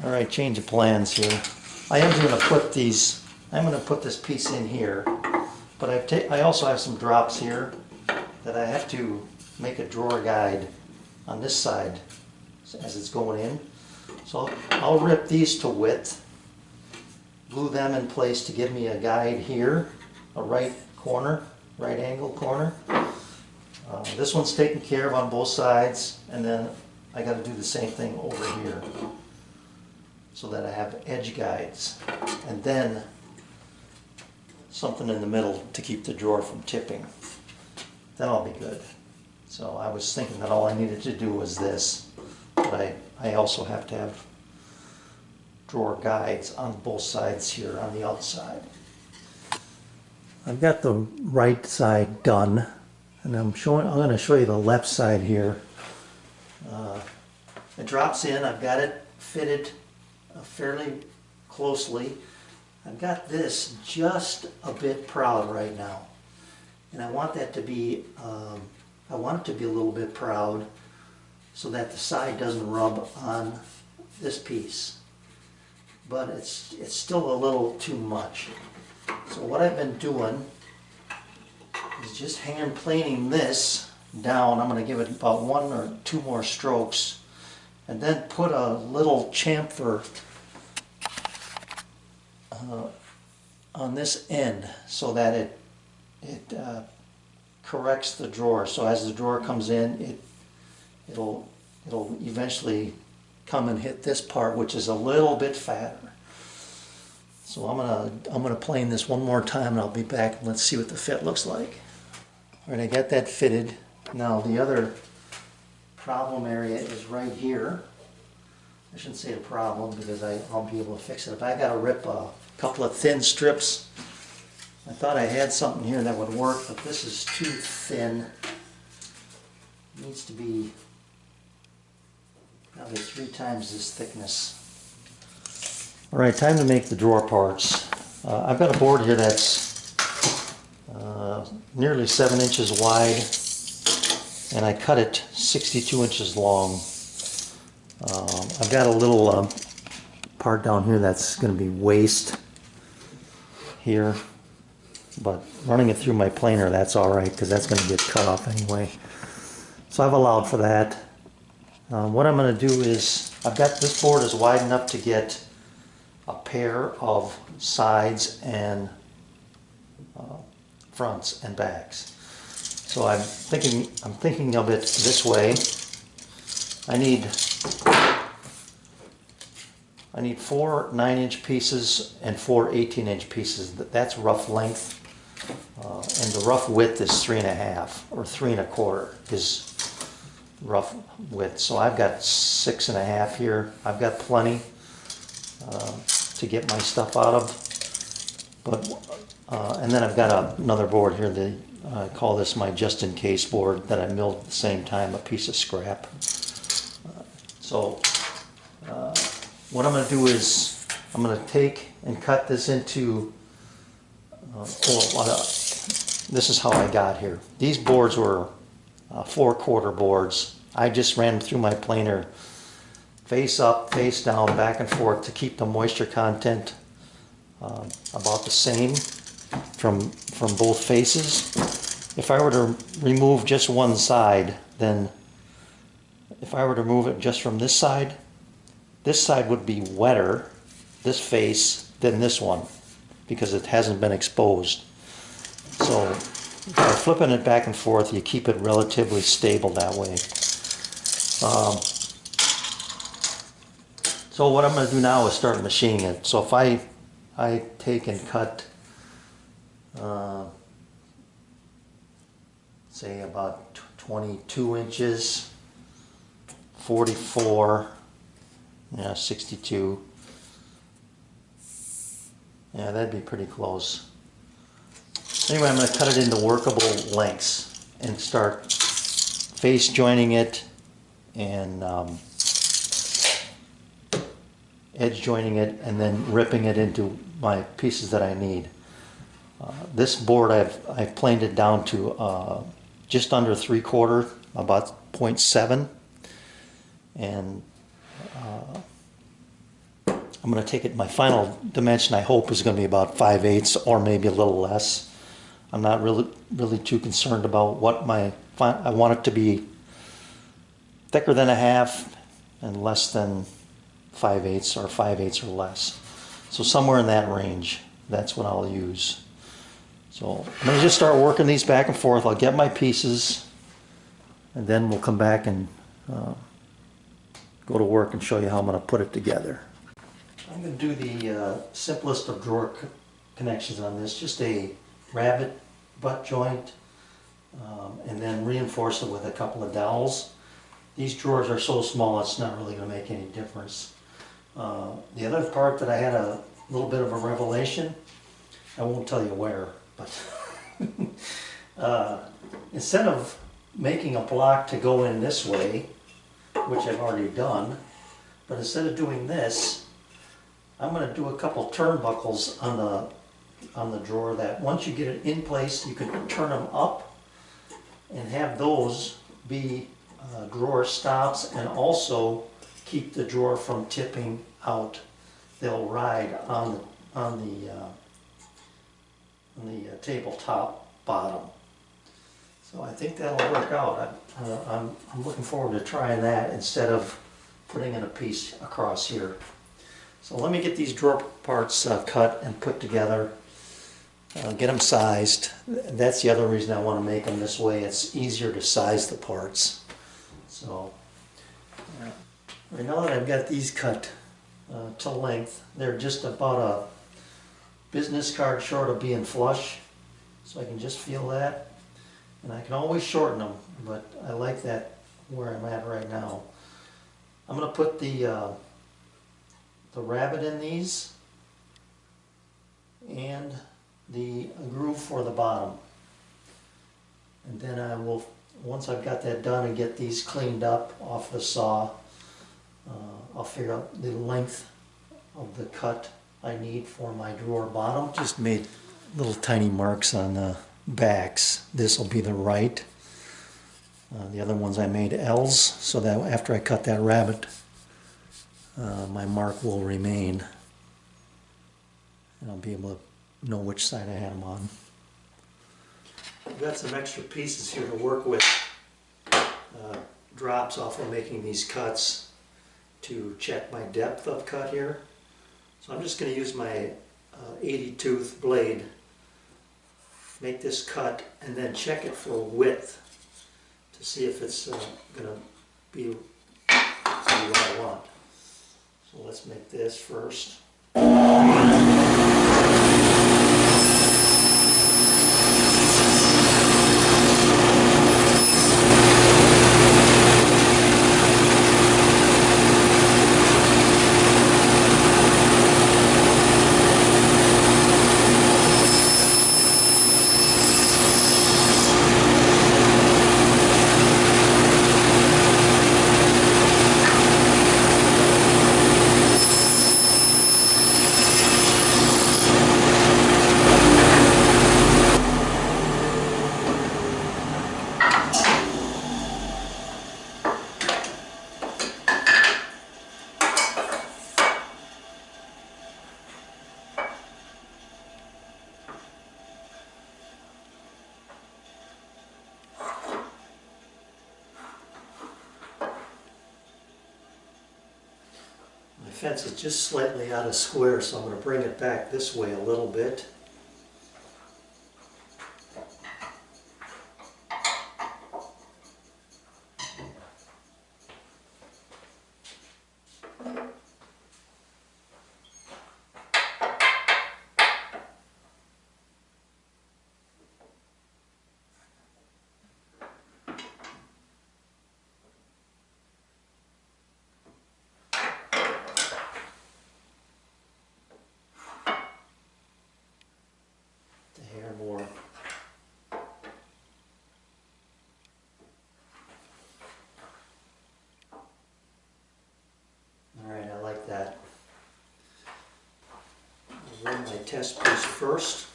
All right, change of plans here. I am going to put these, I'm going to put this piece in here, but I also have some drops here that I have to make a drawer guide on this side as it's going in. So I'll rip these to width, glue them in place to give me a guide here, a right corner, right angle corner. This one's taken care of on both sides, and then I got to do the same thing over here so that I have edge guides, and then something in the middle to keep the drawer from tipping. Then I'll be good. So I was thinking that all I needed to do was this, but I also have to have drawer guides on both sides here on the outside. I've got the right side done, and I'm going to show you the left side here. It drops in. I've got it fitted fairly closely. I've got this just a bit proud right now, and I want that to be I want it to be a little bit proud so that the side doesn't rub on this piece, but it's still a little too much. So what I've been doing is just hand planing this down. I'm going to give it about 1 or 2 more strokes, and then put a little chamfer on this end so that it corrects the drawer. So as the drawer comes in, it'll eventually come and hit this part, which is a little bit fatter. So I'm gonna plane this one more time, and I'll be back and let's see what the fit looks like. All right, I got that fitted. Now the other problem area is right here. I shouldn't say a problem because I'll be able to fix it. If I gotta rip a couple of thin strips, I thought I had something here that would work, but this is too thin. It needs to be probably 3 times this thickness. All right, time to make the drawer parts. I've got a board here that's nearly 7 inches wide, and I cut it 62 inches long. I've got a little part down here that's going to be waste here, but running it through my planer, that's all right because that's going to get cut off anyway. So I've allowed for that. What I'm going to do is, I've got this board is wide enough to get a pair of sides and fronts and backs. So I'm thinking of it this way. I need 4 9-inch pieces and 4 18-inch pieces. That's rough length, and the rough width is 3.5 or 3 1/4 is rough width. So I've got 6.5 here. I've got plenty to get my stuff out of. But and then I've got another board here. I call this my just-in-case board that I milled at the same time, a piece of scrap. So what I'm going to do is I'm going to take and cut this into, this is how I got here. These boards were 4/4 boards. I just ran them through my planer face up, face down, back and forth to keep the moisture content about the same from both faces. If I were to remove just one side, then if I were to remove it just from this side would be wetter, this face, than this one, because it hasn't been exposed. So by flipping it back and forth, you keep it relatively stable that way. So what I'm going to do now is start machining it. So if I take and cut, say about 22 inches, 44, 62. Yeah, that'd be pretty close. Anyway, I'm going to cut it into workable lengths and start face joining it and edge joining it, and then ripping it into my pieces that I need. This board I've planed it down to just under 3/4, about 0.7, and I'm going to take it, my final dimension I hope is going to be about 5/8 or maybe a little less. I'm not really too concerned about what I want it to be thicker than a half and less than 5/8 or 5/8 or less. So somewhere in that range, that's what I'll use. So I'm going to just start working these back and forth. I'll get my pieces and then we'll come back and go to work and show you how I'm going to put it together. I'm going to do the simplest of drawer connections on this, just a rabbet butt joint, and then reinforce it with a couple of dowels. These drawers are so small it's not really going to make any difference. The other part that I had a little bit of a revelation, I won't tell you where, but instead of making a block to go in this way, which I've already done, but instead of doing this, I'm going to do a couple turnbuckles on the drawer that once you get it in place, you can turn them up and have those be drawer stops and also keep the drawer from tipping out. They'll ride on the tabletop bottom. So I think that'll work out. I'm looking forward to trying that instead of putting in a piece across here. So let me get these drawer parts cut and put together, get them sized. That's the other reason I want to make them this way. It's easier to size the parts. So right now that I've got these cut to length, they're just about a business card short of being flush. So I can just feel that. And I can always shorten them, but I like that where I'm at right now. I'm going to put the rabbet in these and the groove for the bottom. And then I will, once I've got that done and get these cleaned up off the saw, I'll figure out the length of the cut I need for my drawer bottom. Just made little tiny marks on the backs. This will be the right. The other ones I made L's so that after I cut that rabbet, my mark will remain and I'll be able to know which side I had them on. I've got some extra pieces here to work with, drops off of making these cuts to check my depth of cut here. So I'm just going to use my 80 tooth blade, make this cut, and then check it for width to see if it's going to be what I want. So let's make this first. My fence is just slightly out of square, so I'm going to bring it back this way a little bit. More. Alright, I like that. I'll run my test piece first.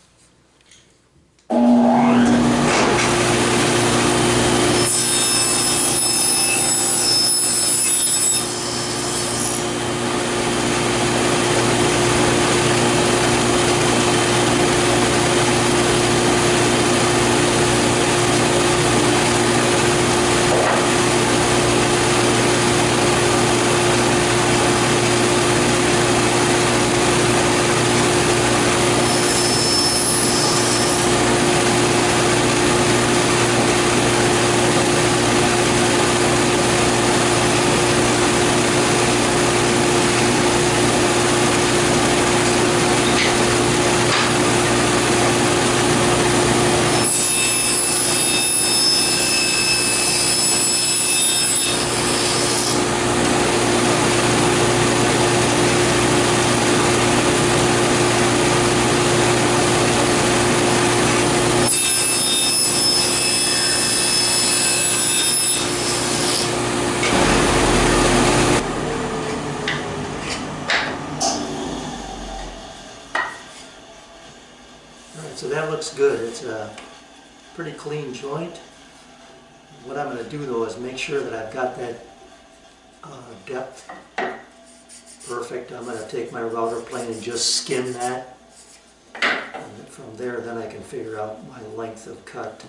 So that looks good. It's a pretty clean joint. What I'm going to do though is make sure that I've got that depth perfect. I'm going to take my router plane and just skim that. And from there then I can figure out my length of cut.